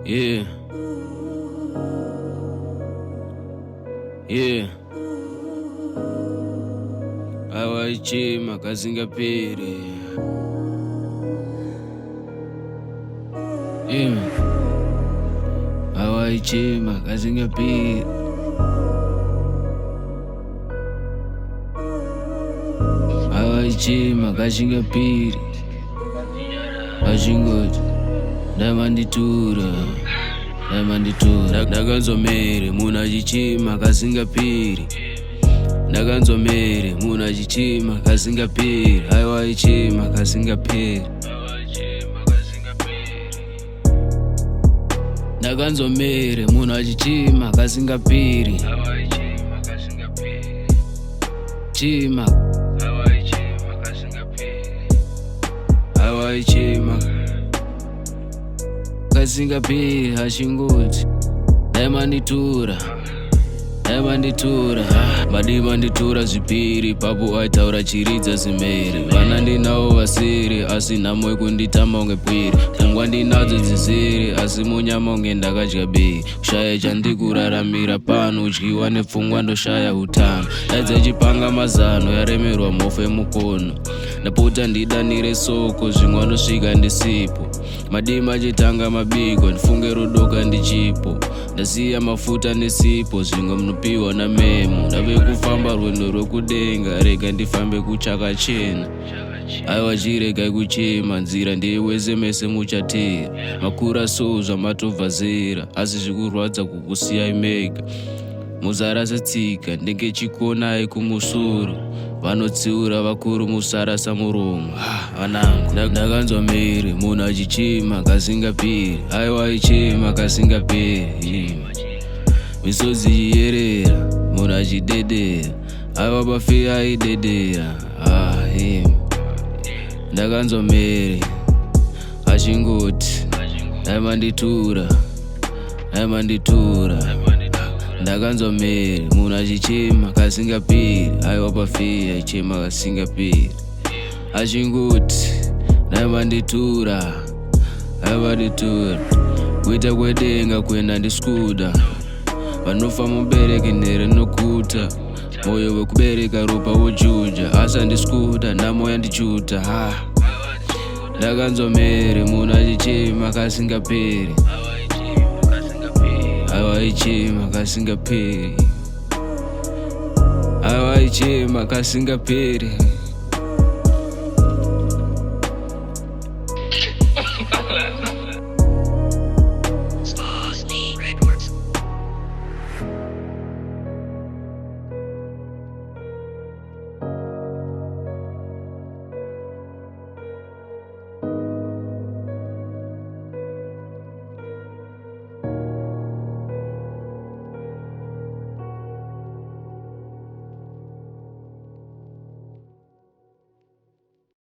Yeah. Yeah. Awaichima kasingapiri. Yeah. Awaichima kasingapiri. Awaichima kasingapiri. Ashingoti ndamanditura. Ndakanzwa Mhere muna chichima kasingapiri. Ndakanzwa Mhere muna chichima kasingapiri. Awaichima kasingapiri. Ndakanzwa Mhere muna chichima kasingapiri. Chima awaichima kasingapiri. Ashingoti ndamanditura. Manditura zvipiri papo aitaura chiridza zimhere. Vana ndinawo vasiri asi nhamo yekunditama unge pwiri. Pfungwa ndinadzo dziziri asi munyama unge ndakadya bei. Kushaya chandikuraramira pano udyiwa nepfungwa ndoshaya utano. Daidza chipanga mazano yaremerwa mhofu yemukono. Ndapota ndidanire soko zvimwe anosvika ndisipo. Madima achitanga mabiko ndifunge rudoka ndichipo. Ndasiya mafuta nesipo zvimwe munopiwa namemo. Ndave kufamba rwendo rwekudenga rega ndifambe kuchakachena. Aiwa chiregai kuchema nzira ndeiwese mese muchatera. Makura so zvamatobva zera asi zvikurwadza kukusiyai mega. Muzara setsika ndenge chikonai kumusoro. Vanotsiura vakuru musara samuromo. Vanangu ndakanzwa Mhere muna chichima kasingapiri. Aiwaichima kasingapiri. Misodzi iyerera muna chidedera. Aiwa bafi aidedera. Ndakanzwa Mhere achingoti ndamanditura. Ndakanzwa Mhere muna chichima kasingapiri. Aiwa bafi aichima kasingapiri. Achingoti ndamanditura. Kuita kwedenga kwenda ndiskuda. Vanofa mubereke nhere nokuta. Moyo wekubereka ropa wojuja. Asa ndiskuda nhamo yandichuta. Ndakanzwa Mhere muna chichima kasingapiri. Awaichima kasingapiri. Awaichima kasingapiri.